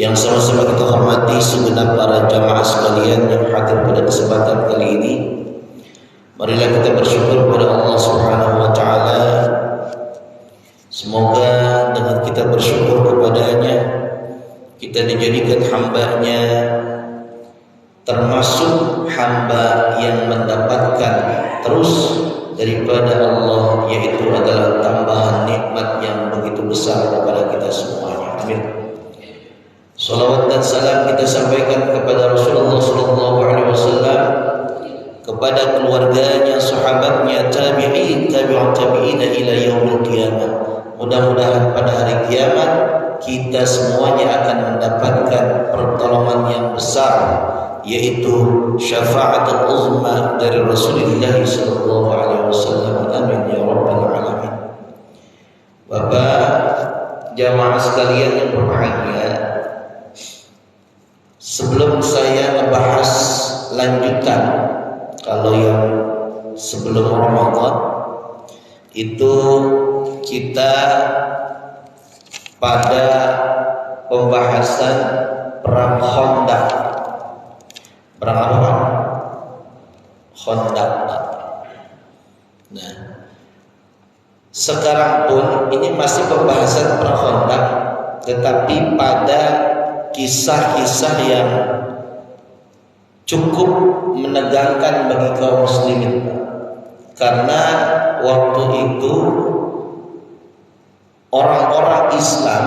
Yang sama-sama kita hormati segenap para jamaah sekalian yang hadir pada kesempatan kali ini. Marilah kita bersyukur kepada Allah Subhanahu wa taala. Semoga dengan kita bersyukur kepadanya, kita dijadikan hamba-Nya termasuk hamba yang mendapatkan terus daripada Allah, yaitu adalah tambahan nikmat yang begitu besar kepada kita semuanya. Amin. Salawat dan salam kita sampaikan kepada Rasulullah SAW, kepada keluarganya, sahabatnya, tabi'in, tabi'ut tabi'ina ila yaumil qiyamah. Mudah-mudahan pada hari kiamat kita semuanya akan mendapatkan pertolongan yang besar, yaitu syafaatul uzma dari Rasulullah SAW. Amin ya rabbal alamin. Bapak jamaah sekalian yang berbahagia, sebelum saya membahas lanjutan, kalau yang sebelum Ramadan itu kita pada pembahasan perang Khandaq. Perang apa? Khandaq. Nah, sekarang pun ini masih pembahasan perang Khandaq, tetapi pada kisah-kisah yang cukup menegangkan bagi kaum muslimin, karena waktu itu orang-orang Islam,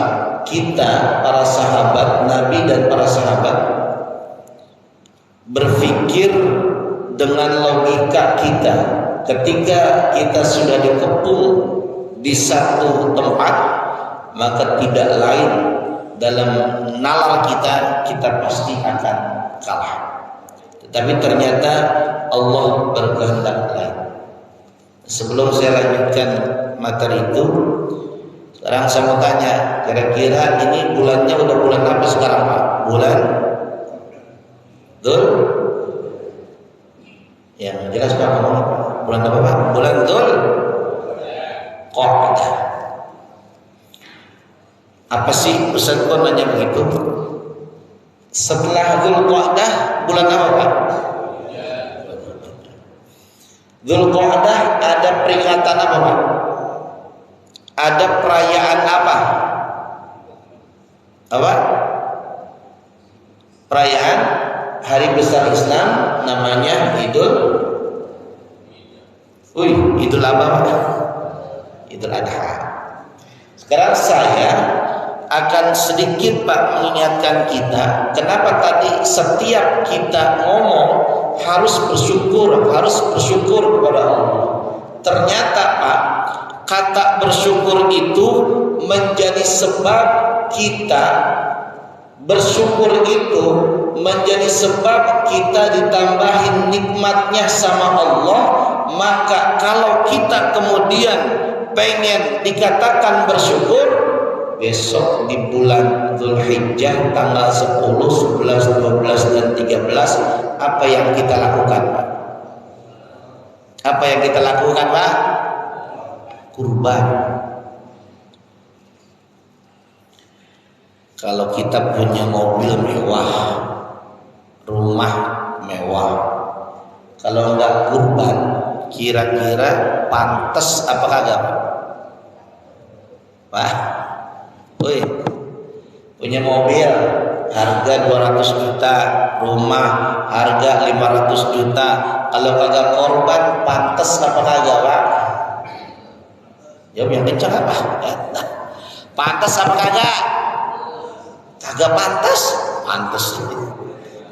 kita para sahabat Nabi dan para sahabat berpikir dengan logika kita. Ketika kita sudah dikepung di satu tempat, maka tidak lain dalam nalar kita pasti akan kalah. Tetapi ternyata Allah berkehendak lain. Sebelum saya lanjutkan materi itu, sekarang saya mau tanya, kira-kira ini bulannya udah bulan apa sekarang Pak? Bulan Dzul? Yang jelas Pak ngomong apa? Bulan apa Pak? Bulan Dzul Qa'dah. Apa sih Ustaz kok nanya begitu? Setelah Dzul Qa'dah bulan apa Pak? Dzul Qa'dah ada peringatan apa Pak? Ada perayaan apa? Apa? Perayaan hari besar Islam, namanya Idul apa Pak? Idul Adha. Sekarang saya akan sedikit Pak mengingatkan kita, kenapa tadi setiap kita ngomong harus bersyukur kepada Allah. Ternyata Pak, kata bersyukur itu menjadi sebab kita bersyukur, itu menjadi sebab kita ditambahin nikmatnya sama Allah. Maka kalau kita kemudian pengen dikatakan bersyukur, besok di bulan Dzulhijjah tanggal 10, 11, 12 dan 13, apa yang kita lakukan Pak? Apa yang kita lakukan Pak? Kurban. Kalau kita punya mobil mewah, rumah mewah, kalau enggak kurban, kira-kira pantas apa kagak Pak? Punya mobil harga 200 juta, rumah harga 500 juta, kalau kagak korban pantas apa kagak Pak? Jawab yang kencang apa? Pantas apa kagak? Kagak pantas? Pantas.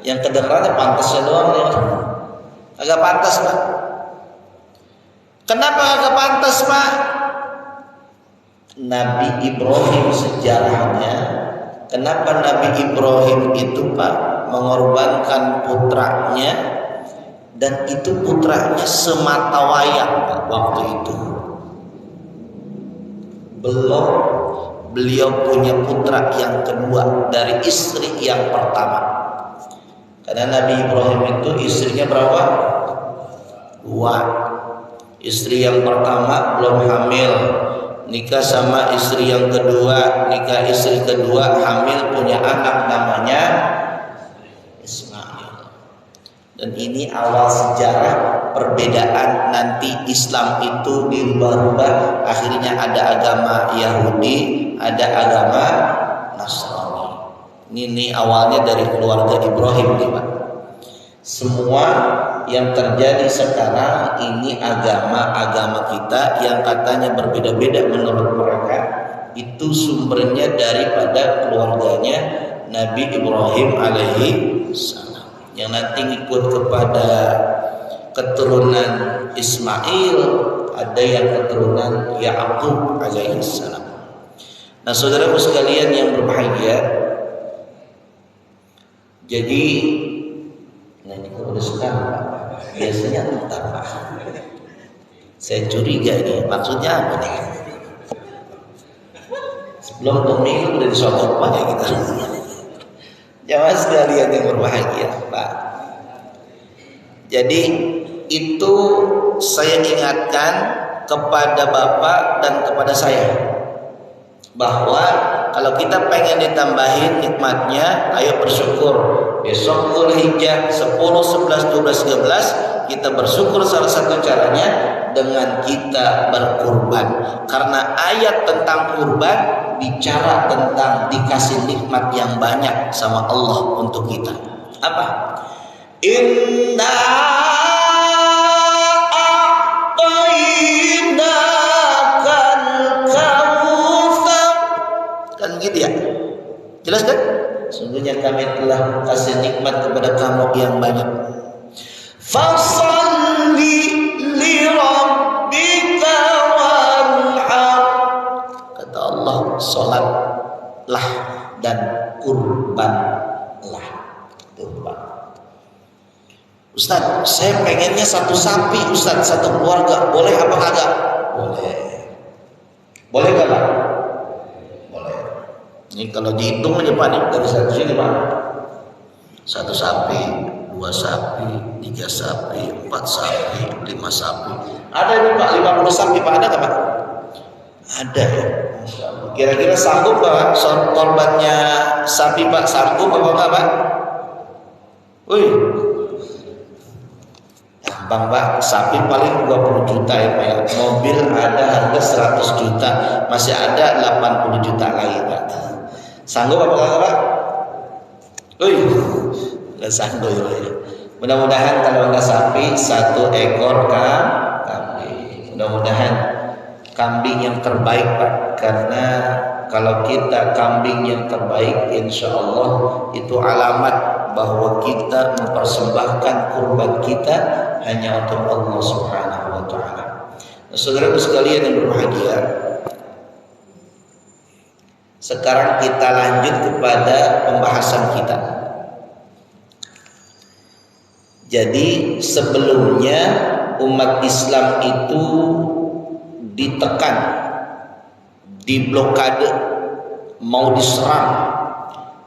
Yang kedengarannya pantasnya doang ya. Kagak pantas Pak. Kenapa kagak pantas Pak? Nabi Ibrahim sejarahnya, kenapa Nabi Ibrahim itu Pak mengorbankan putranya, dan itu putranya semata wayang Pak waktu itu. Belum beliau punya putra yang kedua dari istri yang pertama. Karena Nabi Ibrahim itu istrinya berapa? 2. Istri yang pertama belum hamil, nikah sama istri yang kedua, nikah istri kedua, hamil punya anak namanya Ismail. Dan ini awal sejarah perbedaan nanti Islam itu dirubah-rubah, akhirnya ada agama Yahudi, ada agama Nasrani. Ini awalnya dari keluarga Ibrahim nih Pak. Semua yang terjadi sekarang ini agama-agama kita yang katanya berbeda-beda menurut mereka, itu sumbernya daripada keluarganya Nabi Ibrahim alaihi salam, yang nanti ngikut kepada keturunan Ismail, ada yang keturunan Ya'qub alaihi salam. Nah, saudaraku sekalian yang berbahagia, jadi nah ini kok udah sekarang Pak. Biasanya entar Pak. Saya curiga ini maksudnya apa nih? Sebelum pemilu udah disogok Pak ya kita. Jamaah sekalian yang berbahagia Pak. Jadi itu saya ingatkan kepada Bapak dan kepada saya, bahwa kalau kita pengen ditambahin nikmatnya, ayo bersyukur. Besok Dzulhijjah 10, 11, 12, 13 kita bersyukur, salah satu caranya dengan kita berkurban. Karena ayat tentang kurban bicara tentang dikasih nikmat yang banyak sama Allah untuk kita. Apa? Inna a'tainakal kautsar. Kan gitu ya? Jelas kan? Sungguhnya kami telah kasih nikmat kepada kamu yang banyak. Fasalli li rabbika wanhar. Kata Allah, salatlah dan kurbanlah. Kurban. Ustaz, saya pengennya satu sapi Ustaz, satu keluarga. Boleh apa kagak? Boleh. Boleh gak Pak? Ini kalau dihitung aja Pak nih, dari satu sini Pak, satu sapi, dua sapi, tiga sapi, empat sapi, lima sapi. Ada nih Pak, 50 sapi Pak, ada nggak Pak? Ada ya. Kira-kira sanggup Pak korbannya sapi Pak, sanggup apa enggak Pak? Wih, gampang Pak, sapi paling 20 juta ya Pak ya. Mobil ada harga 100 juta, masih ada 80 juta lagi Pak. Sanggup apa enggak Pak? Wih, nggak sanggup ya. Mudah-mudahan kalau nggak sapi, satu ekor kambing. Mudah-mudahan kambing yang terbaik Pak, karena kalau kita kambing yang terbaik, insya Allah itu alamat bahwa kita mempersembahkan kurban kita hanya untuk Allah Subhanahu wa Ta'ala. Nah, saudara sekalian yang berbahagia, sekarang kita lanjut kepada pembahasan kita. Jadi sebelumnya umat Islam itu ditekan, diblokade, mau diserang,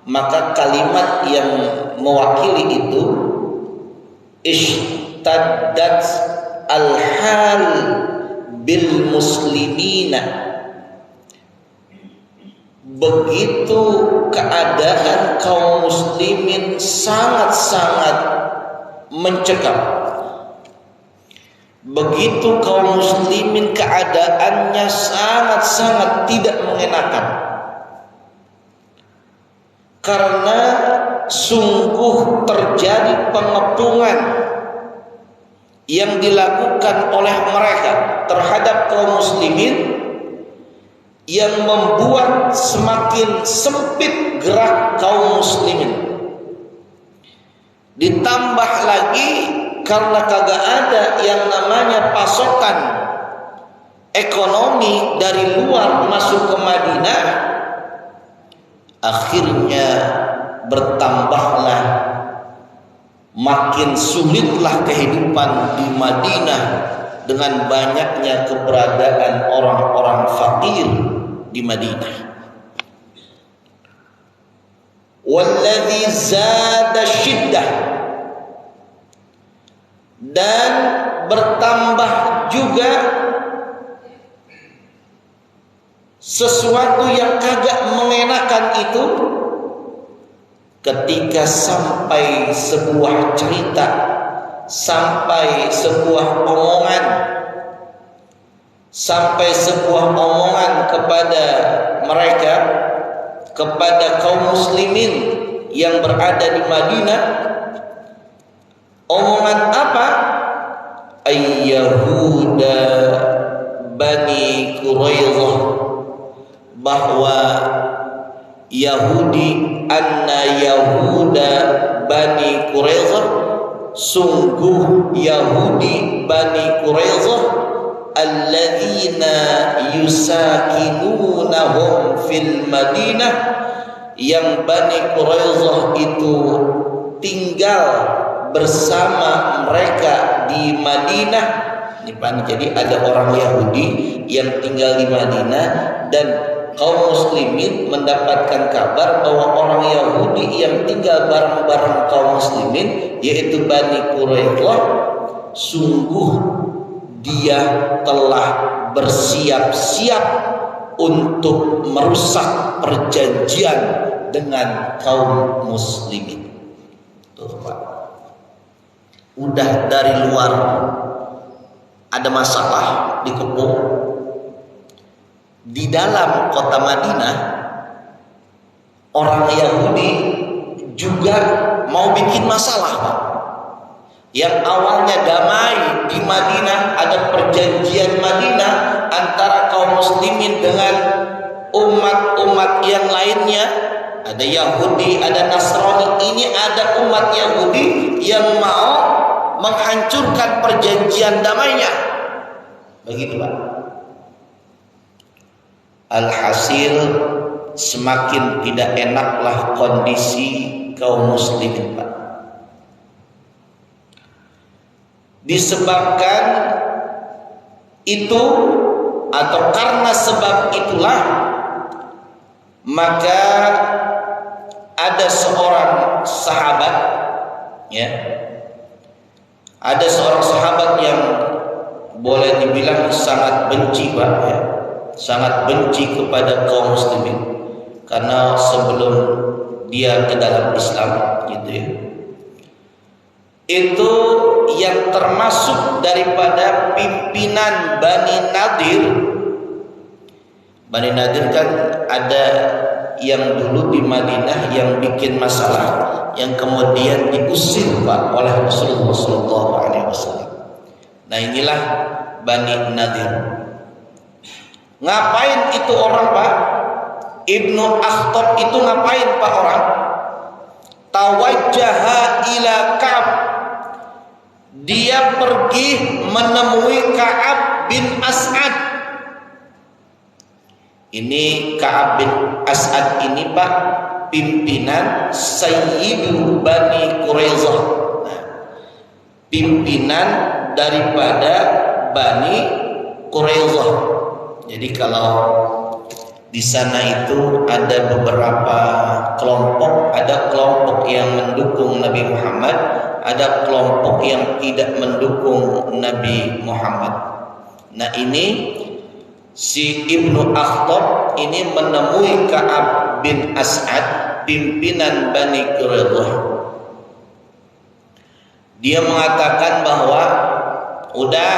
maka kalimat yang mewakili itu ishtaddat al-hal bil muslimina. Begitu keadaan kaum muslimin sangat-sangat mencekam. Begitu kaum muslimin keadaannya sangat-sangat tidak mengenakan. Karena sungguh terjadi pengepungan yang dilakukan oleh mereka terhadap kaum muslimin, yang membuat semakin sempit gerak kaum muslimin. Ditambah lagi karena kagak ada yang namanya pasokan ekonomi dari luar masuk ke Madinah, akhirnya bertambahlah, makin sulitlah kehidupan di Madinah dengan banyaknya keberadaan orang-orang fakir di Madinah. Walladzi zada syiddah, dan bertambah juga sesuatu yang kagak mengenakan itu ketika sampai sebuah cerita, sampai sebuah omongan, kepada mereka, kepada kaum muslimin yang berada di Madinah. Omongan apa? Ayyahuda Bani Quraidah, bahwa Yahudi, anna Yahuda Bani Quraidah, sungguh Yahudi Bani Quraidah, alladzina yusakinunahum fil Madinah, yang Bani Quraidah itu tinggal bersama mereka di Madinah. Jadi ada orang Yahudi yang tinggal di Madinah, dan kaum muslimin mendapatkan kabar bahwa orang Yahudi yang tinggal bareng-bareng kaum muslimin, yaitu Bani Quraidah, sungguh dia telah bersiap-siap untuk merusak perjanjian dengan kaum muslimin. Tuh Pak, udah dari luar ada masalah dikepung, di dalam kota Madinah orang Yahudi juga mau bikin masalah Pak. Yang awalnya damai di Madinah, ada perjanjian Madinah antara kaum muslimin dengan umat-umat yang lainnya, ada Yahudi, ada Nasrani. Ini ada umat Yahudi yang mau menghancurkan perjanjian damainya. Begitu Pak. Alhasil semakin tidak enaklah kondisi kaum muslimin Pak. Disebabkan itu atau karena sebab itulah, maka ada seorang sahabat, ya, ada seorang sahabat yang boleh dibilang sangat benci Pak, ya, sangat benci kepada kaum muslimin, karena sebelum dia ke dalam Islam, gitu ya, itu yang termasuk daripada pimpinan Bani Nadir. Bani Nadir kan ada yang dulu di Madinah yang bikin masalah, yang kemudian diusir Pak oleh Rasulullah SAW. Nah inilah Bani Nadir. Ngapain itu orang Pak? Ibnu Akhtab itu ngapain Pak orang? Tawajjaha ila Ka'ab, dia pergi menemui Ka'ab bin As'ad. Ini Ka'ab bin As'ad ini Pak, pimpinan Sayyidu Bani Quraidah, pimpinan daripada Bani Quraidah. Jadi kalau di sana itu ada beberapa kelompok, ada kelompok yang mendukung Nabi Muhammad, ada kelompok yang tidak mendukung Nabi Muhammad. Nah ini si Ibnu Akhtab ini menemui Ka'ab bin As'ad, pimpinan Bani Quraidah. Dia mengatakan bahwa udah,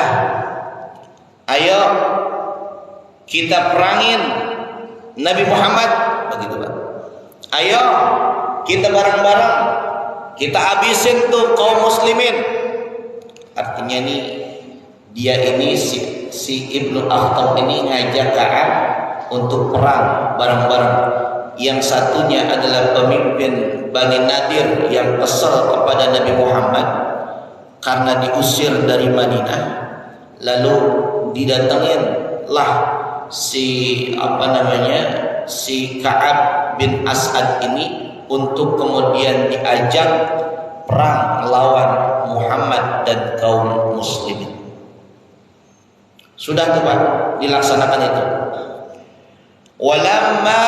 ayo kita perangin Nabi Muhammad, begitu Pak. Ayo kita bareng-bareng, kita habisin tuh kaum muslimin. Artinya nih, dia ini si Ibnu Akhtab ini ngajak Ka'ab untuk perang bareng-bareng. Yang satunya adalah pemimpin Bani Nadir yang kesal kepada Nabi Muhammad karena diusir dari Madinah. Lalu didatengin lah si Ka'ab bin As'ad ini untuk kemudian diajak perang melawan Muhammad dan kaum muslimin. Sudah tuh Pak, dilaksanakan itu. Walamma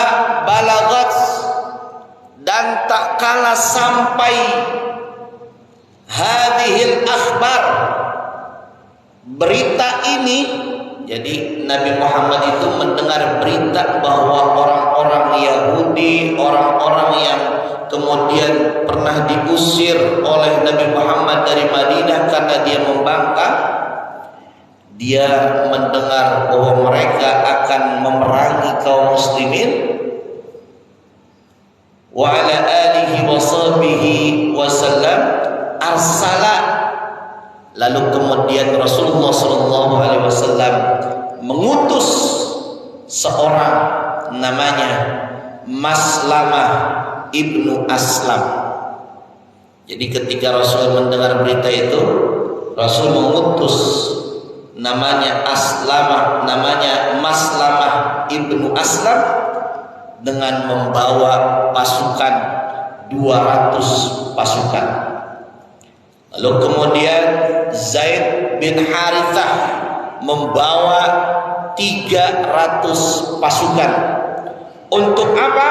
balagat, dan tak kalah sampai hadhil akhbar, berita ini, Jadi Nabi Muhammad itu mendengar berita bahwa orang-orang Yahudi, orang-orang yang kemudian pernah diusir oleh Nabi Muhammad dari Madinah karena dia membangkang, dia mendengar bahwa mereka akan memerangi kaum muslimin. Wa ala alihi wa sahbihi wasallam arsala, lalu kemudian Rasulullah sallallahu alaihi wasallam mengutus seorang namanya Maslamah ibnu Aslam. Jadi ketika Rasul mendengar berita itu, Rasul mengutus namanya Maslamah ibnu Aslam dengan membawa pasukan 200 pasukan. Lalu kemudian Zaid bin Harithah membawa 300 pasukan. Untuk apa?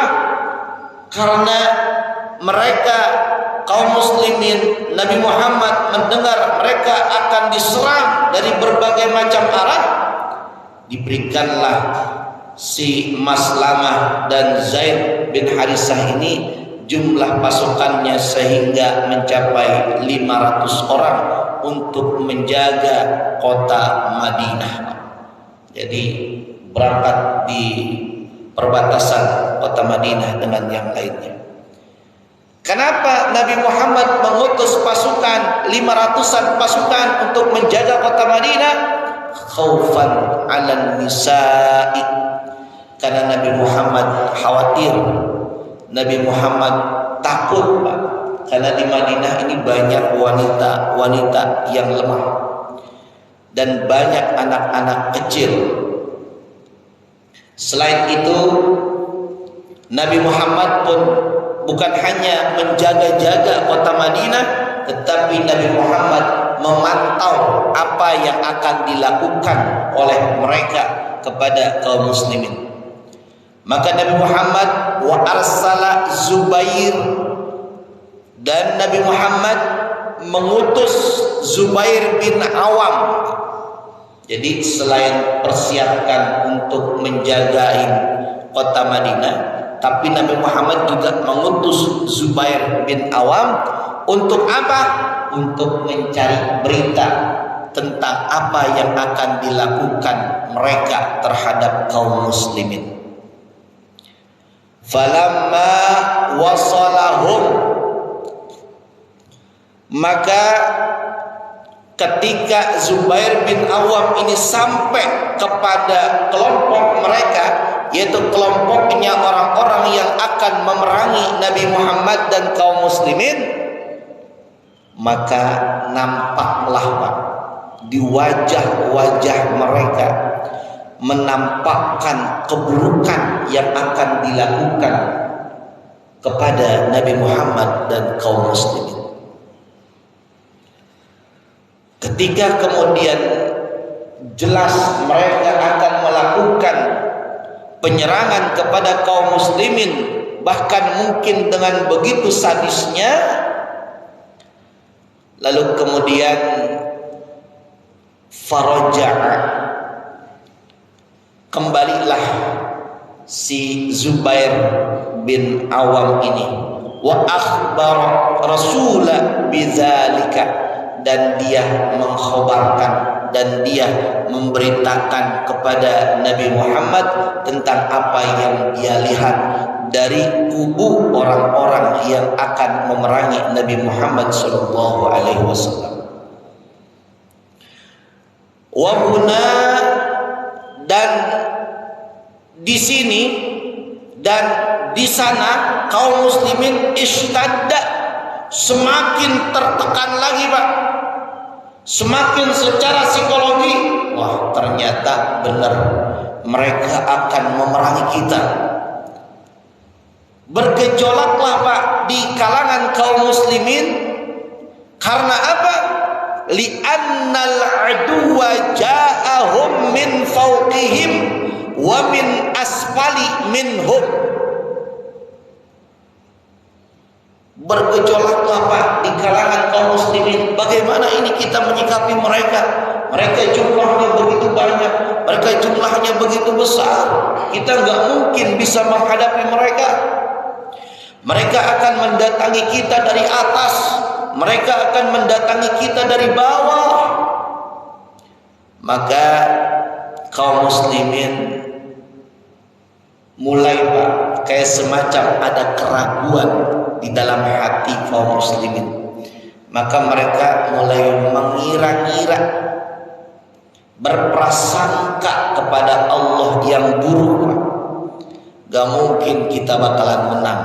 Karena mereka kaum muslimin, Nabi Muhammad mendengar mereka akan diserang dari berbagai macam arah, diberikanlah si Maslamah dan Zaid bin Harithah ini jumlah pasukannya sehingga mencapai 500 orang untuk menjaga kota Madinah. Jadi berangkat di perbatasan kota Madinah dengan yang lainnya. Kenapa Nabi Muhammad mengutus pasukan 500-an pasukan untuk menjaga kota Madinah? Khaufan 'alan nisa'i. Karena Nabi Muhammad khawatir, Nabi Muhammad takut, Pak. Karena di Madinah ini banyak wanita-wanita yang lemah dan banyak anak-anak kecil. Selain itu, Nabi Muhammad pun bukan hanya menjaga-jaga kota Madinah, tetapi Nabi Muhammad memantau apa yang akan dilakukan oleh mereka kepada kaum muslimin. Maka Nabi Muhammad wa arsala Zubair, dan Nabi Muhammad mengutus Zubair bin Awam. Jadi selain persiapkan untuk menjaga kota Madinah, tapi Nabi Muhammad juga mengutus Zubair bin Awam untuk apa? Untuk mencari berita tentang apa yang akan dilakukan mereka terhadap kaum muslimin. Falamma wasalahum, maka ketika Zubair bin Awam ini sampai kepada kelompok mereka, yaitu kelompoknya orang-orang yang akan memerangi Nabi Muhammad dan kaum muslimin, maka nampaklah, Pak, di wajah-wajah mereka menampakkan keburukan yang akan dilakukan kepada Nabi Muhammad dan kaum muslimin. Ketika kemudian jelas mereka akan melakukan penyerangan kepada kaum muslimin, bahkan mungkin dengan begitu sadisnya, lalu kemudian faraja'a, kembalilah si Zubair bin Awam ini, wa akhbar Rasulullah bidzalika, dan dia mengkhabarkan dan dia memberitakan kepada Nabi Muhammad tentang apa yang dia lihat dari kubu orang-orang yang akan memerangi Nabi Muhammad sallallahu alaihi wasallam. Wa huna, dan di sini dan di sana kaum muslimin ishtadda, semakin tertekan lagi, Pak. Semakin secara psikologi, wah ternyata benar mereka akan memerangi kita. Bergejolaklah, Pak, di kalangan kaum muslimin. Karena apa? Li'annal aduwa ja'ahum min fawqihim wa min asfali minhum. Bergejolaklah, Pak, di kalangan kaum muslimin. Bagaimana ini kita menyikapi mereka? mereka jumlahnya begitu banyak, mereka jumlahnya begitu besar, kita nggak mungkin bisa menghadapi mereka. Mereka akan mendatangi kita dari atas, mereka akan mendatangi kita dari bawah. Maka kaum muslimin mulai kayak semacam ada keraguan di dalam hati kaum muslimin. Maka mereka mulai mengira-ngira, berprasangka kepada Allah yang buruk. Gak mungkin kita bakalan menang.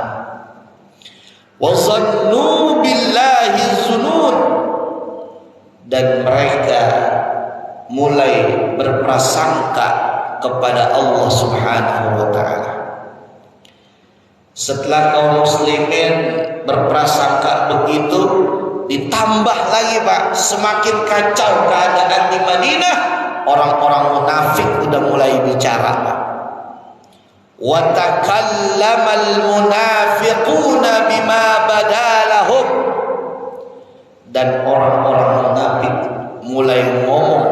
Wazannu billahi zunun, dan mereka mulai berprasangka kepada Allah Subhanahu wa ta'ala. Setelah kaum muslimin berprasangka begitu, ditambah lagi semakin kacau keadaan di Madinah, orang-orang munafik udah mulai bicara wa takallamal munafiquna bima badalahum, dan orang-orang munafik mulai ngomong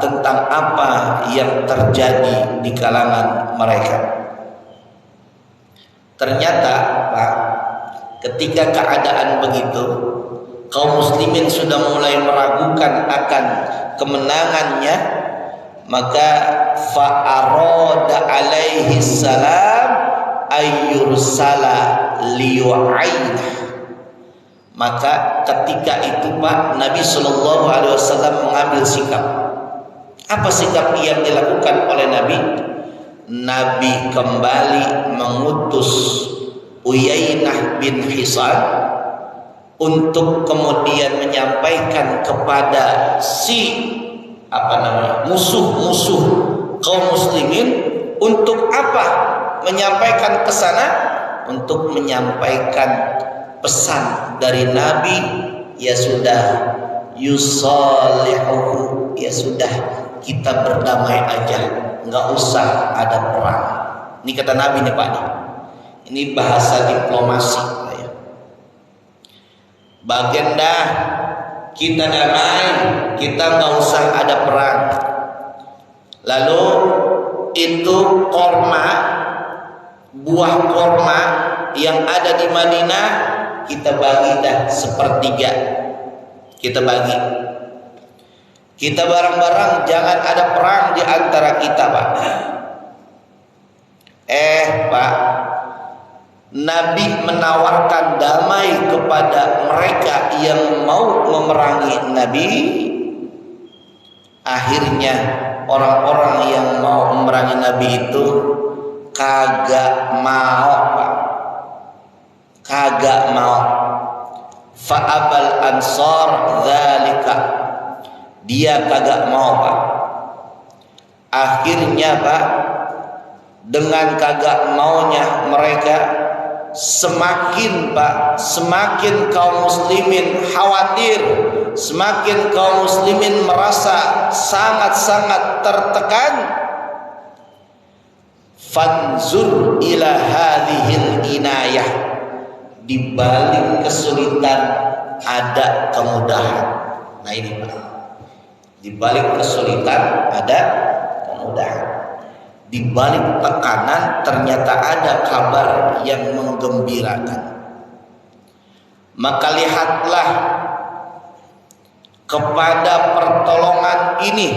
tentang apa yang terjadi di kalangan mereka. Ternyata ketika keadaan begitu, kaum muslimin sudah mulai meragukan akan kemenangannya, maka fa'arada alaihi salam ayyursala liyu'ainah. Maka ketika itu Nabi Shallallahu Alaihi Wasallam mengambil sikap. Apa sikap yang dilakukan oleh Nabi? Nabi kembali mengutus Uyainah bin Hisan untuk kemudian menyampaikan kepada musuh-musuh kaum muslimin. Untuk apa menyampaikan ke sana? Untuk menyampaikan pesan dari Nabi, ya sudah, yusalihuhu, ya sudah, kita berdamai aja, nggak usah ada perang. Ini kata Nabi nih Pak nih. Ini bahasa diplomasi ya. Bagenda kita damai, kita nggak usah ada perang. Lalu itu buah korma yang ada di Madinah kita bagi sepertiga. Kita bagi. Kita bareng-bareng, jangan ada perang di antara kita, Pak. Pak, Nabi menawarkan damai kepada mereka yang mau memerangi Nabi. Akhirnya orang-orang yang mau memerangi Nabi itu kagak mau, Pak. Kagak mau. Fa'abal ansar dzalika. Dia kagak mau, Pak. Akhirnya, Pak, dengan kagak maunya mereka, semakin kaum muslimin khawatir, semakin kaum muslimin merasa sangat-sangat tertekan. Fanzur ila hadhil inayah, di balik kesulitan ada kemudahan. Nah ini Pak, di balik kesulitan ada kemudahan. Di balik tekanan ternyata ada kabar yang menggembirakan. Maka lihatlah kepada pertolongan ini.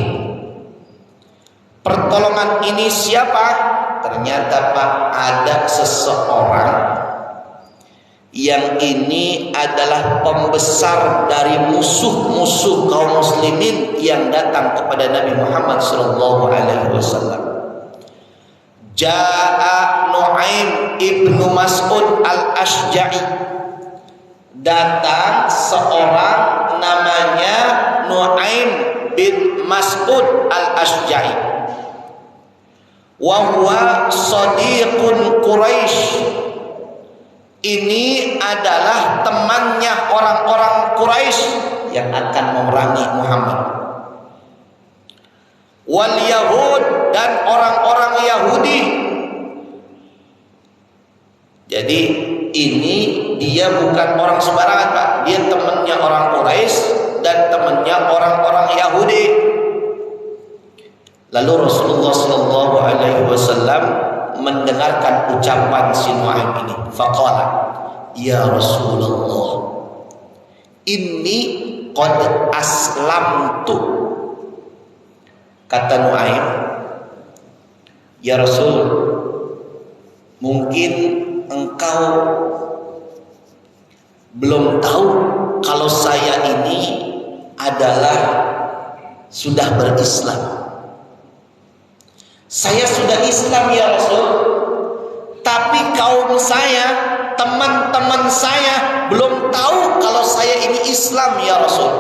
Pertolongan ini siapa? Ternyata Pak, ada seseorang yang ini adalah pembesar dari musuh-musuh kaum muslimin yang datang kepada Nabi Muhammad SAW. Ja'a Nu'aim ibnu Mas'ud al-Ashja'i. Datang seorang namanya Nu'aim bin Mas'ud al-Ashja'i. Wa huwa sadiqun Quraisy. Ini adalah temannya orang-orang Quraisy yang akan memerangi Muhammad. Wal Yahud, dan orang-orang Yahudi. Jadi ini dia bukan orang sembarangan, Pak. Dia temannya orang Quraisy dan temannya orang-orang Yahudi. Lalu Rasulullah sallallahu alaihi wasallam mendengarkan ucapan si Nuaim ini. Faqala, ya Rasulullah, inni qad aslamtu. Kata Nuaim, ya Rasul, mungkin engkau belum tahu kalau saya ini adalah sudah berislam. Saya sudah Islam ya Rasul, tapi kaum saya, teman-teman saya belum tahu kalau saya ini Islam ya Rasul.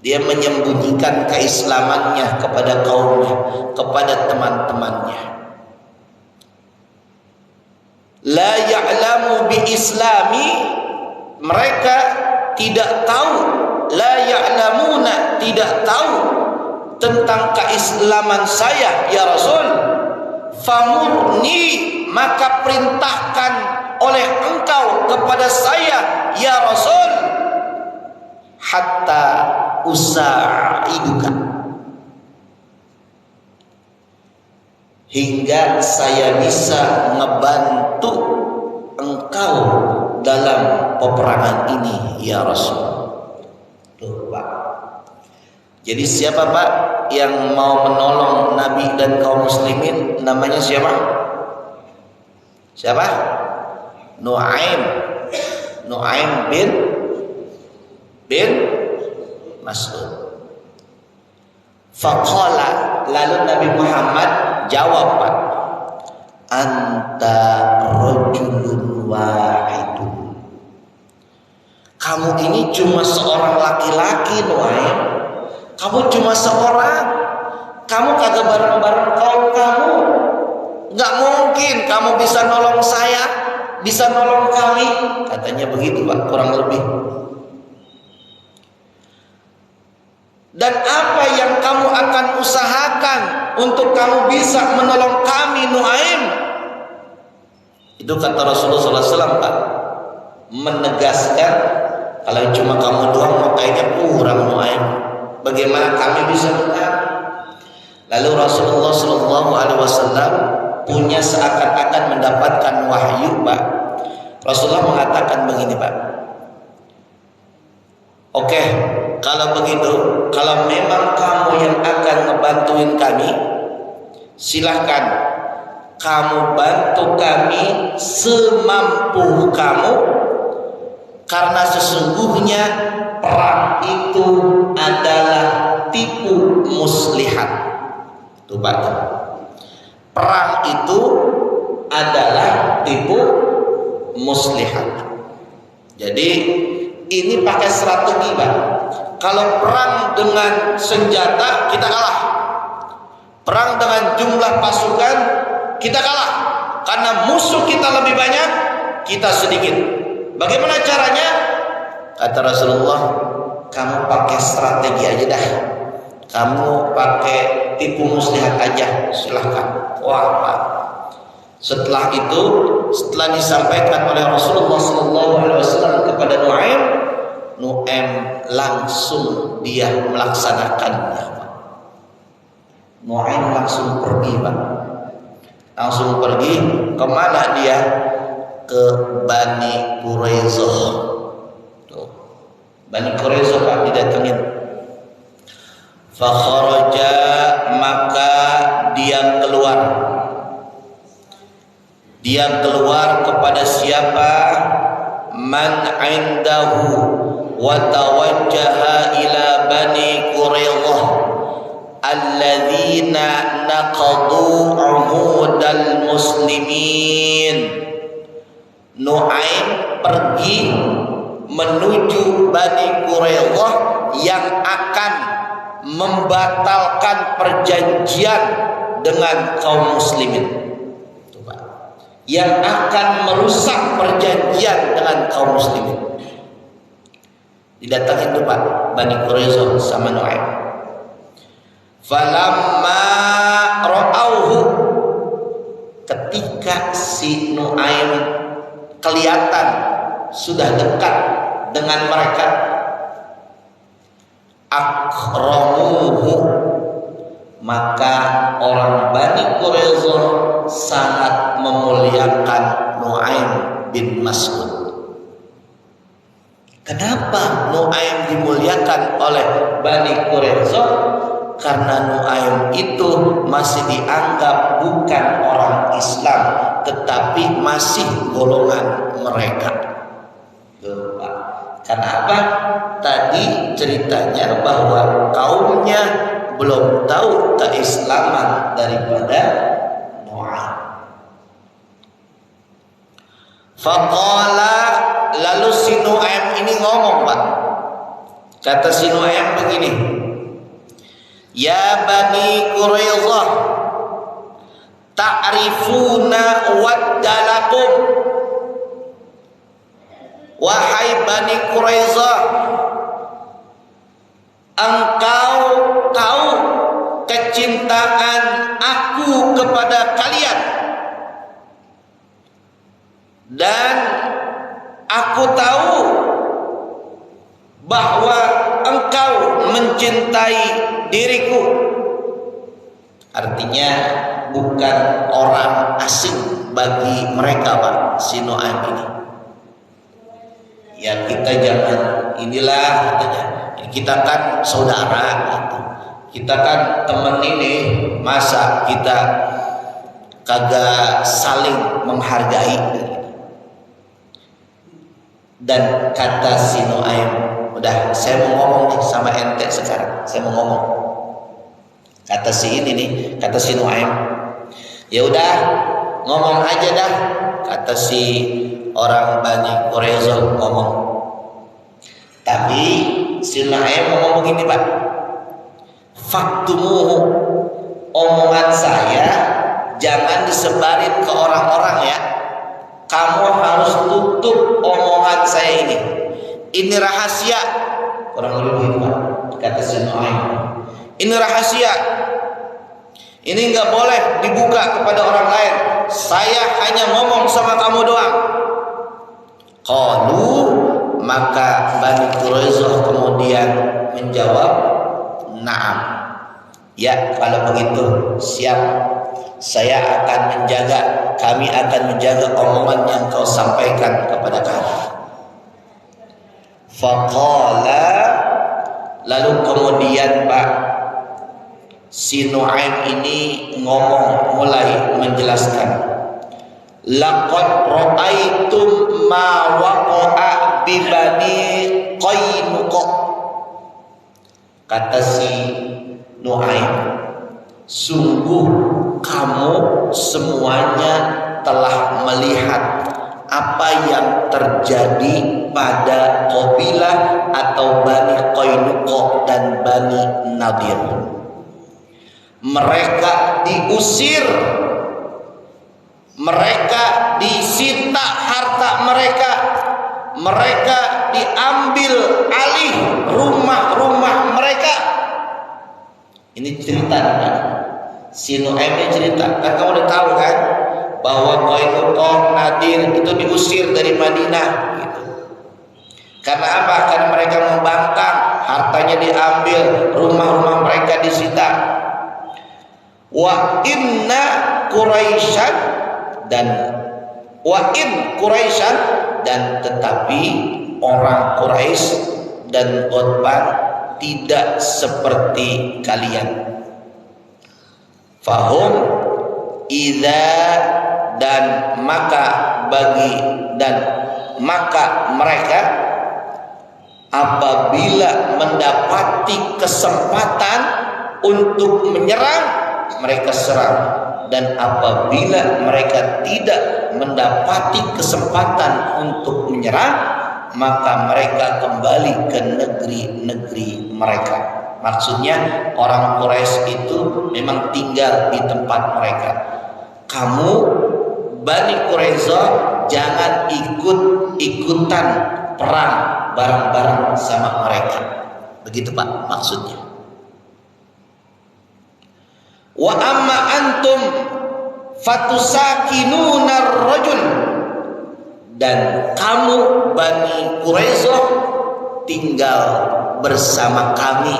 Dia menyembunyikan keislamannya kepada kaumnya, kepada teman-temannya. La ya'lamu bi islami, mereka tidak tahu, la ya'lamuna, tidak tahu tentang keislaman saya ya Rasul. Famurni, maka perintahkan oleh engkau kepada saya ya Rasul, hatta usaiduka, hingga saya bisa ngebantu engkau dalam peperangan ini ya Rasul. Tuh Pak, jadi siapa Pak yang mau menolong Nabi dan kaum muslimin? Namanya siapa? Siapa? Nuaim bin Mas'ud. Faqala, lalu Nabi Muhammad jawab, Pak, anta rajulun wahidun. Kamu ini cuma seorang laki-laki Nuaim. Kamu cuma seorang. Kamu kagak bareng-bareng kaum kamu. Nggak mungkin kamu bisa nolong saya, bisa nolong kami. Katanya begitu Pak, kurang lebih. Dan apa yang kamu akan usahakan untuk kamu bisa menolong kami Nuaim? Itu kata Rasulullah SAW, Pak, menegaskan kalau cuma kamu doang kayaknya kurang Nuaim. Bagaimana kami bisa menang? Lalu Rasulullah SAW punya seakan-akan mendapatkan wahyu, Pak. Rasulullah mengatakan begini, Pak. Oke, kalau begitu, kalau memang kamu yang akan ngebantuin kami, silahkan kamu bantu kami semampu kamu, karena sesungguhnya perang itu adalah tipu muslihat. Tuh Pak, perang itu adalah tipu muslihat. Jadi ini pakai strategi, Pak. Kalau perang dengan senjata kita kalah, perang dengan jumlah pasukan kita kalah, karena musuh kita lebih banyak, kita sedikit. Bagaimana caranya? Kata Rasulullah, kamu pakai strategi aja dah, kamu pakai tipu muslihat aja, silahkan. Wah Pak, setelah itu, setelah disampaikan oleh Rasulullah SAW kepada Nuaim langsung dia melaksanakannya. Nuaim langsung pergi, Pak. Langsung pergi kemana dia? Ke Bani Quraisyah. Tuh, Bani Quraisyah Pak didatengin. Fakharaja, maka dia keluar. Dia keluar kepada siapa? Man indahu wa tawajjaha ila Bani Quraisyah alladzina naqadu umudal muslimin. Nuaim pergi menuju Bani Quraisyah yang akan membatalkan perjanjian dengan kaum muslimin, yang akan merusak perjanjian dengan kaum muslimin. Didatangin tuh Pak Bani Quraisyah sama Nuaim. Falamma ra'auhu, ketika si Nuaim kelihatan sudah dekat dengan mereka, akramuhu, maka orang Bani Quraisyah sangat memuliakan Nu'aim bin Mas'ud. Kenapa Nu'aim dimuliakan oleh Bani Quraisyah? Karena Nu'aim itu masih dianggap bukan orang Islam, tetapi masih golongan mereka. Kenapa? Tadi ceritanya bahwa kaumnya belum tahu keislaman daripada Nu'aim. Faqala, lalu si Nu'aim ini ngomong, Pak. Kata si Nu'aim begini, ya Bani Quraisyah, ta'rifuna waddalakum. Wahai Bani Quraisyah, engkau tahu kecintaan aku kepada kalian, dan aku tahu bahwa engkau mencintai diriku. Artinya bukan orang asing bagi mereka, Pak, si Nu'aim ini. Ya kita jangan inilah katanya, kita kan saudara gitu. Kita kan temen ini, masa kita kagak saling menghargai gitu. Dan kata si Nu'aim, udah saya mau ngomong nih sama ente sekarang, saya mau ngomong. Kata si ini nih, kata si Nu'aim, ya udah ngomong aja dah. Kata si orang Bani Quraisyah ngomong. Tapi si Nu'aim ngomong begini, Pak, faktumuhu, omongan saya jangan disebarin ke orang-orang ya. Kamu harus tutup omongan saya ini. Ini rahasia. Kurang lebih begitu, Pak, kata si Nu'aim. Ini rahasia. Ini nggak boleh dibuka kepada orang lain. Saya hanya ngomong sama kamu doang. Qalu, maka Bani Quraisyah kemudian menjawab, na'am. Ya, kalau begitu siap. Saya akan menjaga, kami akan menjaga omongan yang kau sampaikan kepada kami. Faqala, lalu kemudian Pak, si Nu'aim ini ngomong, mulai menjelaskan. Laqad ra'aitum ma waqa'a bi Bani Qainuqa. Kata si Nu'aim, sungguh kamu semuanya telah melihat apa yang terjadi pada kabilah atau Bani Qainuqa dan Bani Nadir. Mereka diusir, mereka disita harta mereka, mereka diambil alih rumah-rumah mereka. Ini cerita kan? Si Nu'aim ini cerita, kan kamu udah tahu kan bahwa Qainuqa, Nadir itu diusir dari Madinah gitu. Karena apa? Karena mereka membangkang, hartanya diambil, rumah-rumah mereka disita. Wa inna Quraisyan, dan wa in Quraisyan, dan tetapi orang Quraisy dan Utbah tidak seperti kalian. Fahum idza, dan maka bagi, dan maka mereka apabila mendapati kesempatan untuk menyerang, mereka serang, dan apabila mereka tidak mendapati kesempatan untuk menyerang, maka mereka kembali ke negeri-negeri mereka. Maksudnya orang Quraisy itu memang tinggal di tempat mereka. Kamu Bani Quraisyah jangan ikut-ikutan perang bareng-bareng sama mereka. Begitu Pak maksudnya. Wa amma antum fatusakinuna ar-rajul, dan kamu Bani Quraisyah tinggal bersama kami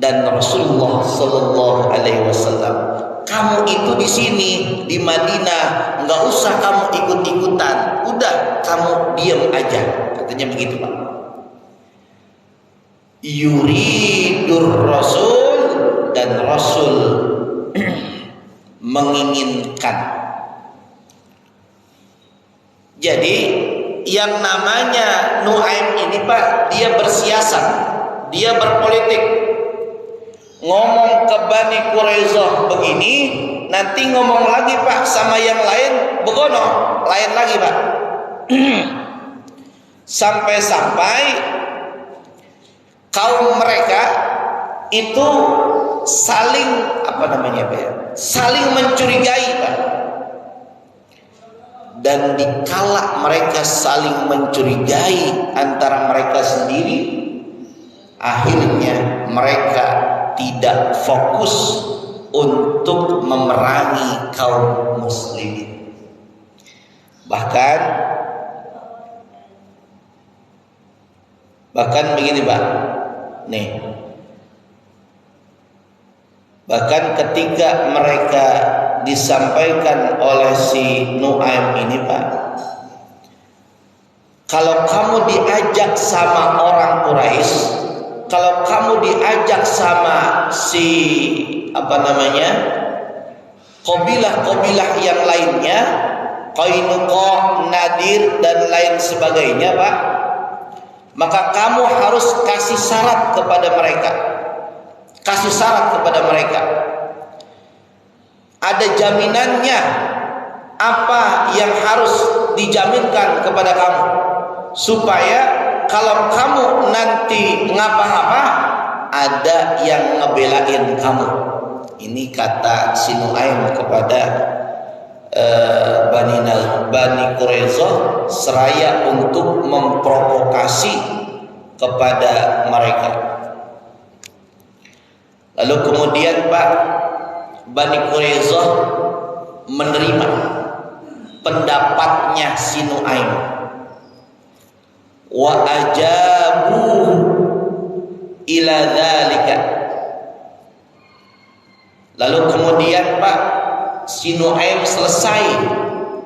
dan Rasulullah Sallallahu Alaihi Wasallam. Kamu itu di sini di Madinah, nggak usah kamu ikut-ikutan, udah kamu diam aja, katanya begitu Pak. Yuridur Rasul, dan Rasul menginginkan. Jadi yang namanya Nuaim ini Pak, dia bersiasat, dia berpolitik. Ngomong ke Bani Quraisyah begini, nanti ngomong lagi Pak sama yang lain begono, lain lagi Pak. Sampai-sampai kaum mereka itu saling saling mencurigai Pak. Dan dikala mereka saling mencurigai antara mereka sendiri, akhirnya mereka tidak fokus untuk memerangi kaum muslimin. Bahkan begini Pak, nih, bahkan ketika mereka disampaikan oleh si Nuaim ini Pak, kalau kamu diajak sama orang Quraisy, kalau kamu diajak sama si kabilah-kabilah yang lainnya, Qainuqa, Nadir dan lain sebagainya Pak, maka kamu harus kasih syarat kepada mereka. Kasih syarat kepada mereka. Ada jaminannya apa yang harus dijaminkan kepada kamu, supaya kalau kamu nanti ngapa-ngapa ada yang ngebelain kamu. Ini kata si Nuaim kepada Bani Quraisyah seraya untuk memprovokasi kepada mereka. Lalu kemudian Pak, Bani Quraisyah menerima pendapatnya si Nuaim. Wa ajabu ila dzalika. Lalu kemudian Pak, si Nuaim selesai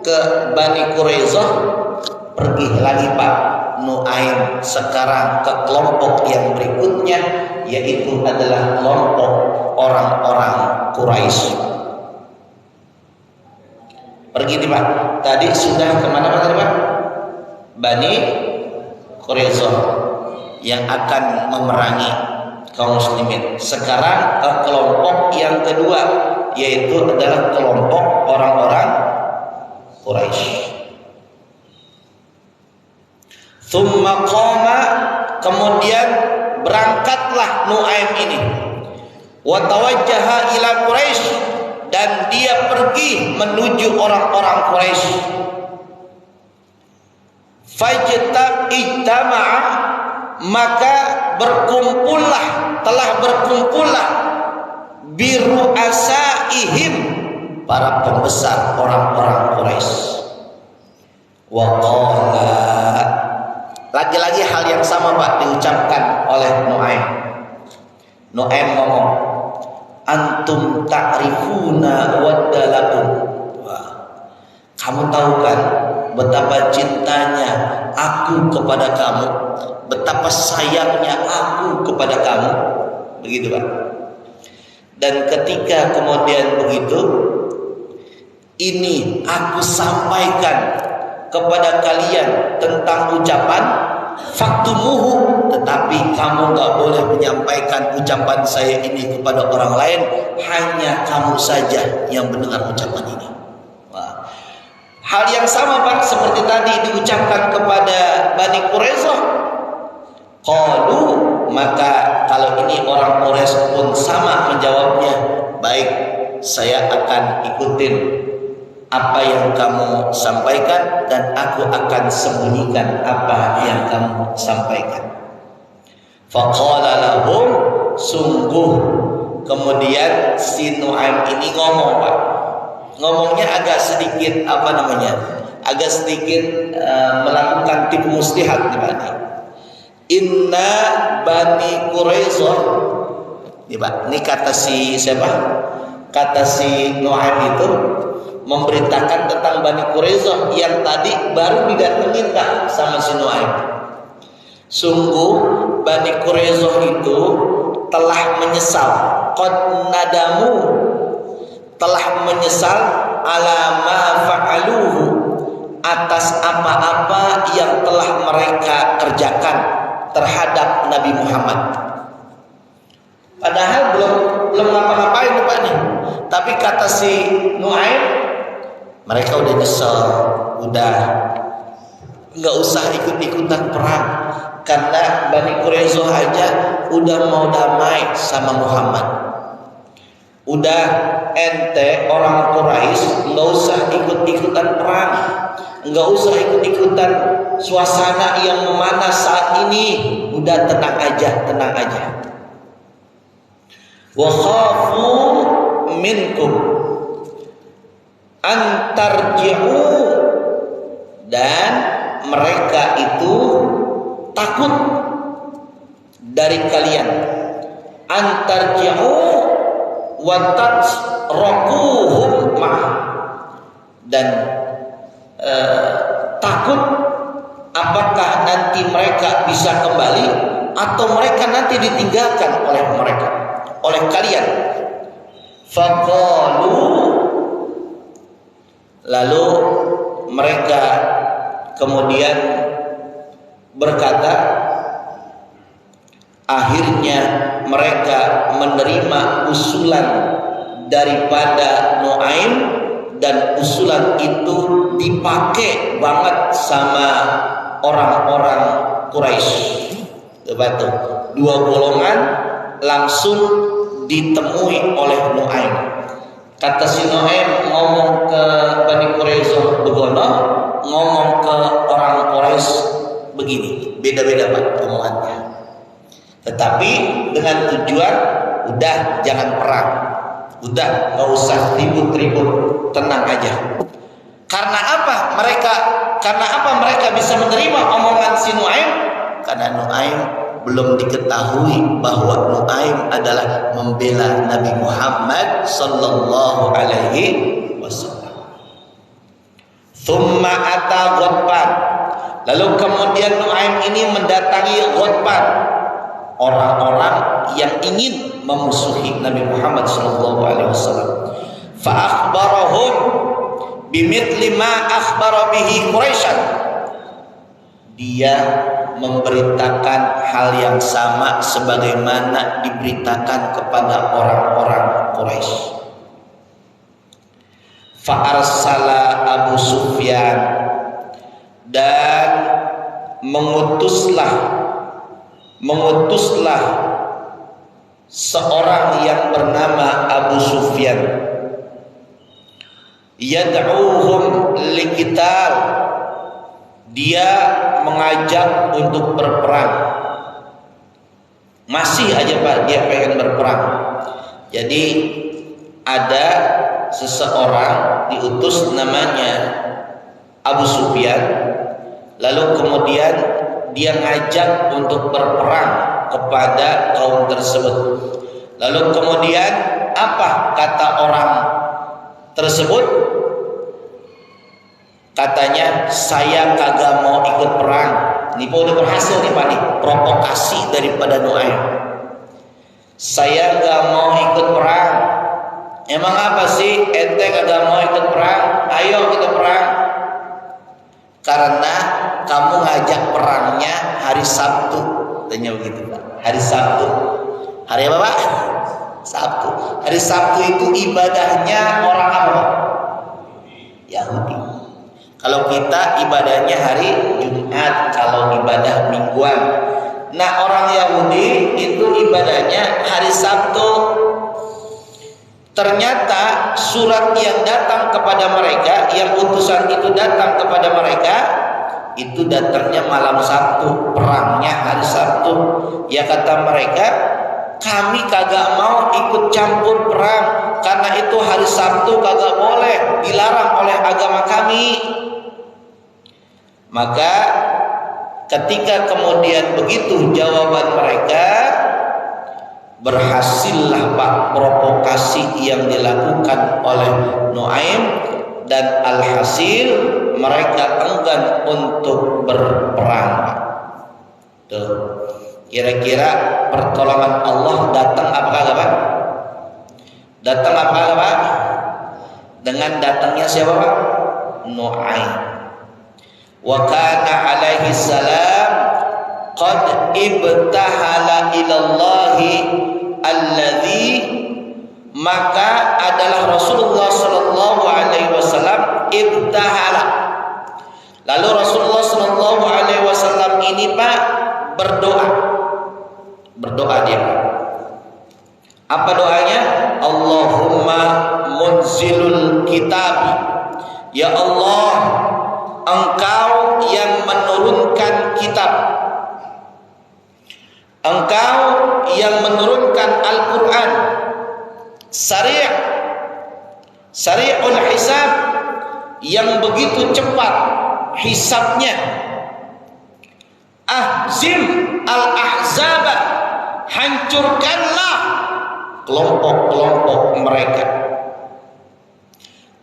ke Bani Quraisyah, pergi lagi Pak Nuaim sekarang ke kelompok yang berikutnya, yaitu adalah kelompok orang-orang Quraisy. Pergi nih Pak. Tadi sudah kemana Pak? Bani Quraisyah yang akan memerangi kaum muslimin. Sekarang ke kelompok yang kedua, yaitu adalah kelompok orang-orang Quraisy. Tsumma qama, kemudian berangkatlah Nuaim ini. Wa tawajjaha ila Quraisy, dan dia pergi menuju orang-orang Quraisy. Ijtama'a, maka telah berkumpullah biru'asaihim, para pembesar orang-orang Quraisy. Wa qala, lagi-lagi hal yang sama Pak diucapkan oleh Nuaim. Nuaim ngomong, antum ta'rifuna waddalakum. Kamu tahu kan betapa cintanya aku kepada kamu, betapa sayangnya aku kepada kamu, begitu Pak. Dan ketika kemudian begitu, ini aku sampaikan kepada kalian tentang ucapan faktumuhu, tetapi kamu gak boleh menyampaikan ucapan saya ini kepada orang lain, hanya kamu saja yang mendengar ucapan ini. Wah. Hal yang sama Pak seperti tadi diucapkan kepada Bani Quraisyah. Qalu, maka kalau ini orang Quraisy pun sama menjawabnya, baik, saya akan ikutin apa yang kamu sampaikan dan aku akan sembunyikan apa yang kamu sampaikan. Faqala lahum, sungguh kemudian si Nuaim ini ngomong Pak. Ngomongnya agak sedikit agak sedikit melakukan tipu muslihat nih. Inna Bani Quraisyah. Ini kata si siapa? Kata si Nuaim itu memberitakan tentang Bani Quraisyah yang tadi baru didatengin tak sama si Nuaim. Sungguh Bani Quraisyah itu telah menyesal, qad nadamu, telah menyesal ala ma fa'aluhu, atas apa-apa yang telah mereka kerjakan terhadap Nabi Muhammad. Padahal belum ngapa-ngapain Pak nih. Tapi kata si Nuaim, mereka udah nyesel, udah nggak usah ikut-ikutan perang, karena Bani Quraisyah aja udah mau damai sama Muhammad. Udah ente orang Quraisy nggak usah ikut-ikutan perang, nggak usah ikut-ikutan suasana yang memanas saat ini. Udah tenang aja, tenang aja. Wa khafu minkum antarji'u, dan mereka itu takut dari kalian, antarji'u wa tatrakuhum ma, dan takut apakah nanti mereka bisa kembali atau mereka nanti ditinggalkan oleh mereka, oleh kalian. Faqalu, lalu mereka kemudian berkata, akhirnya mereka menerima usulan daripada Nuaim, dan usulan itu dipakai banget sama orang-orang Quraisy. Coba tuh, dua golongan langsung ditemui oleh Nuaim. Kata si Nuaim ngomong ke Bani Quraisyah begono, ngomong ke orang Quraisy begini, beda-beda Pak omongannya. Tetapi dengan tujuan udah jangan perang, udah nggak usah ribut-ribut, tenang aja. Karena apa mereka bisa menerima omongan si Nuaim? Karena Nuaim belum diketahui bahwa Nuaim adalah membela Nabi Muhammad sallallahu alaihi wasallam. Thumma ata Ghatfan, lalu kemudian Nuaim ini mendatangi Ghatfan, orang-orang yang ingin memusuhi Nabi Muhammad sallallahu alaihi wasallam. Fa akhbarahum bimithli ma akhbara bihi Quraisyan, dia memberitakan hal yang sama sebagaimana diberitakan kepada orang-orang Quraisy. Fa arsala Abu Sufyan, dan mengutuslah seorang yang bernama Abu Sufyan, yad'uhum liqital, dia mengajak untuk berperang. Masih aja Pak, dia pengen berperang. Jadi ada seseorang diutus namanya Abu Sufyan, lalu kemudian dia ngajak untuk berperang kepada kaum tersebut. Lalu kemudian apa kata orang tersebut? Katanya, saya kagak mau ikut perang. Ini udah berhasil nih Pak nih, provokasi daripada Nuaim. Saya gak mau ikut perang. Emang apa sih ente kagak mau ikut perang? Ayo kita perang. Karena kamu ngajak perangnya hari Sabtu. Tanya begitu Pak. Hari Sabtu. Hari apa Pak? Sabtu. Hari Sabtu itu ibadahnya orang apa? Yahudi. Kalau kita ibadahnya hari Jumat, kalau ibadah mingguan. Nah orang Yahudi itu ibadahnya hari Sabtu. Ternyata surat yang datang kepada mereka, yang utusan itu datang kepada mereka, itu datangnya malam Sabtu, perangnya hari Sabtu. Ya kata mereka, kami kagak mau ikut campur perang, karena itu hari Sabtu kagak boleh, dilarang oleh agama kami. Maka Ketika kemudian begitu jawaban mereka, berhasillah Pak provokasi yang dilakukan oleh Nuaim, dan alhasil mereka enggan untuk berperang. Tuh, kira-kira pertolongan Allah datang apakah Pak? Datang apakah Pak? Dengan datangnya siapa Pak? Nuaim. Wa kana alaihi salam qad ibtahala ilallahi alladhi, maka adalah Rasulullah sallallahu alaihi wasallam ibtahala. Lalu Rasulullah sallallahu alaihi wasallam ini Pak berdoa dia. Apa doanya? Allahumma munzilul kitab, ya Allah, Engkau yang menurunkan kitab, Engkau yang menurunkan Al-Quran, Sari'ul hisab, yang begitu cepat hisabnya. Ahzim al-ahzaba, hancurkanlah kelompok-kelompok mereka.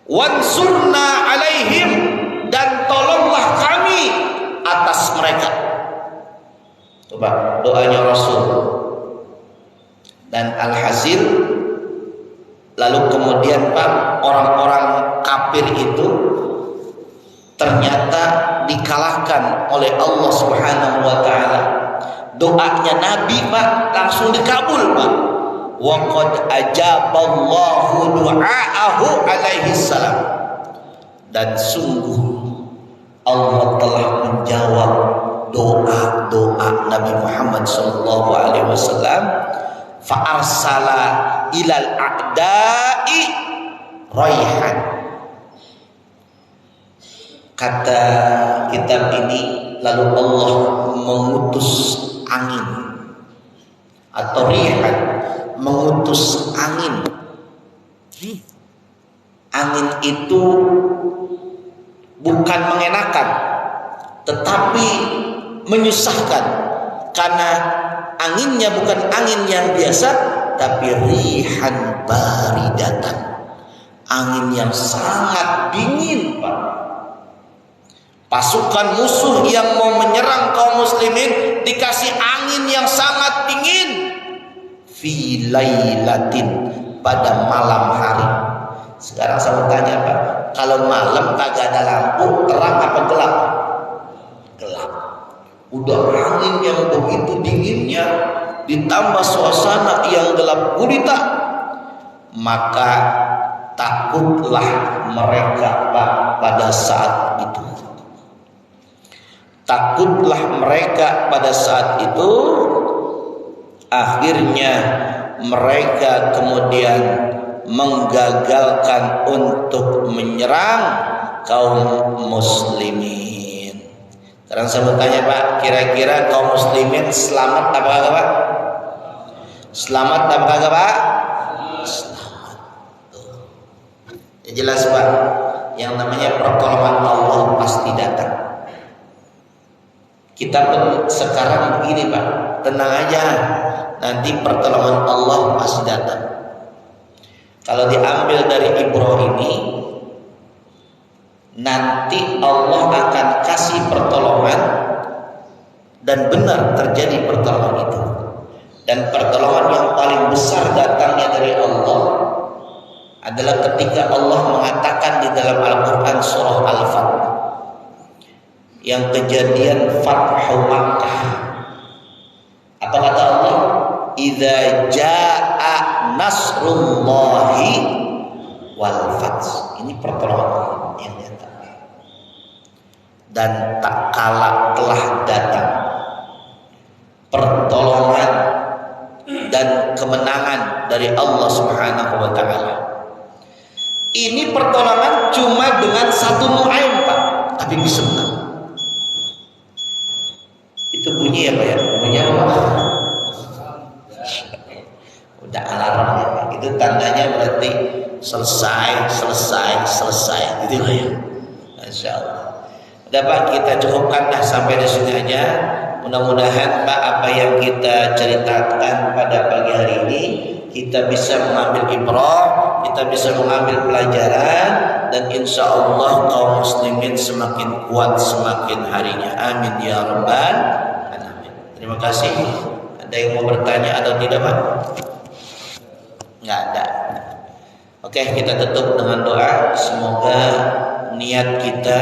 Wansurna alaihim, dan tolonglah kami atas mereka. Coba doanya Rasul. Dan alhasil, lalu kemudian Pak, orang-orang kafir itu ternyata dikalahkan oleh Allah Subhanahu wa taala. Doanya Nabi Pak langsung dikabul Pak. Wa qad ajaballahu du'aahu alaihi salam, dan sungguh Allah telah menjawab doa-doa Nabi Muhammad sallallahu alaihi wasallam. Fa arsala ilal a'da'i raihan. Kata kitab ini, lalu Allah mengutus angin atau rihan, mengutus angin. Angin itu bukan mengenakan, tetapi menyusahkan, karena anginnya bukan angin yang biasa, tapi rihan baridatan, angin yang sangat dingin Pak. Pasukan musuh yang mau menyerang kaum muslimin dikasih angin yang sangat dingin. Fi lailatin, pada malam hari. Sekarang saya tanya Pak, kalau malam kagak ada lampu, terang apa gelap? Gelap. Udah angin yang begitu dinginnya, ditambah suasana yang gelap gulita, maka takutlah mereka Pak pada saat itu. Takutlah mereka pada saat itu. Akhirnya mereka kemudian menggagalkan untuk menyerang kaum muslimin. Sekarang saya mau tanya Pak, kira-kira kaum muslimin selamat apa kagak Pak? Selamat apa kagak Pak? Selamat. Ya, jelas Pak, yang namanya pertolongan Allah pasti datang. Kita pun sekarang begini Pak, tenang aja, nanti pertolongan Allah pasti datang. Kalau diambil dari ibrah ini, nanti Allah akan kasih pertolongan, dan benar terjadi pertolongan itu. Dan pertolongan yang paling besar datangnya dari Allah adalah ketika Allah mengatakan di dalam Al-Quran surah Al-Fath, yang kejadian Fathu Makkah. Apa kata Allah? Idza jaa nasrullahi wal fath. Ini pertolongan Allah yang datang. Dan tak kala telah datang pertolongan dan kemenangan dari Allah Subhanahu wa taala. Ini pertolongan cuma dengan satu Nuaim Pak, tapi bisa menang. Itu bunyi ya Pak ya? Bunyi apa? Udah alarm ya Pak. Itu tandanya berarti selesai gitu lah ya. Masya Allah. Udah Pak, kita cukupkanlah sampai di sini aja. Mudah-mudahan Pak, apa yang kita ceritakan pada pagi hari ini kita bisa mengambil ibrah, kita bisa mengambil pelajaran, dan insya Allah kaum muslimin semakin kuat semakin harinya. Amin ya rabbal alamin. Terima kasih. Ada yang mau bertanya atau tidak Pak? Nggak ada. Oke, kita tutup dengan doa. Semoga niat kita,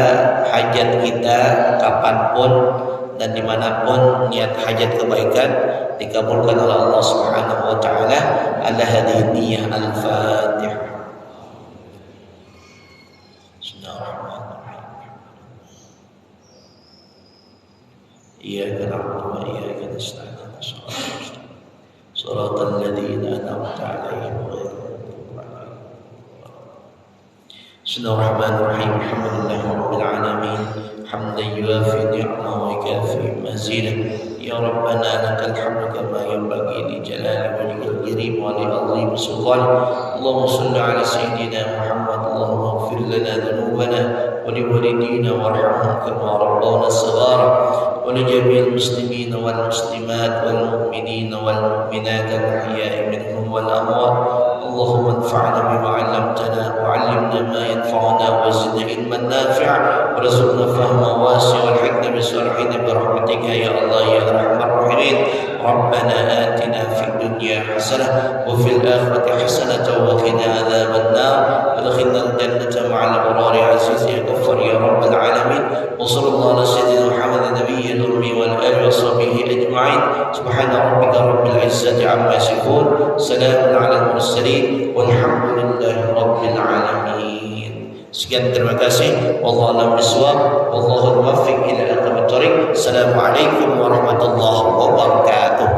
hajat kita, kapanpun dan dimanapun niat hajat kebaikan dikabulkan oleh Allah Subhanahu Wa Taala. Ala hadhihi niyyah al-Fatihah. Bismillahirrahmanirrahim. Iyyaka na'budu wa iyyaka nasta'in. Shiratal ladzina an'amta 'alaihim ghairil maghdubi 'alaihim. Bismillahirrahmanirrahim. Alhamdulillahi rabbil alamin. Hamdan yuwafi ni'amahu wa yukafi mazidah. Ya Rabbana lakal hamdu kama yanbaghi li jalali wajhikal karim wa li 'azimi sultanik. Allahumma shalli 'ala sayyidina Muhammad. Allahumma ighfir lana dhunubana wa li walidina warhamhum kama rabbawna shighara. Wa li jami'il muslimina wal muslimat wal mu'minina wal mu'minat al-ahya'i minhum wal amwat. Allahumma anfa'na bima 'allamtana wa 'allimna ma yanfa'una wa zidna ilman nafi'a warzuqna fahma wasi'a walhiqna bis-salihin birahmatika ya Allah ya arhamar rahimin. Rabbana atina fid dunya hasanah wa fil akhirati hasanah wa qina adzaban nar. Adkhilna al-jannata ma'al abrari aziz ya ghaffar ya rabbal alamin. Wa sallallahu ala sayyidina Muhammad nabiyil ummi wal alihi wa sahbihi ajma'in. Subhana rabbika rabbil izzati amma yasifun. Salamun alal mursalin walhamdulillahi rabbil alamin. Sekian, terima kasih. Wallahu a'lam bishawab. Wallahu muwaffiq ila aqwamit thoriq. Assalamualaikum warahmatullahi wabarakatuh.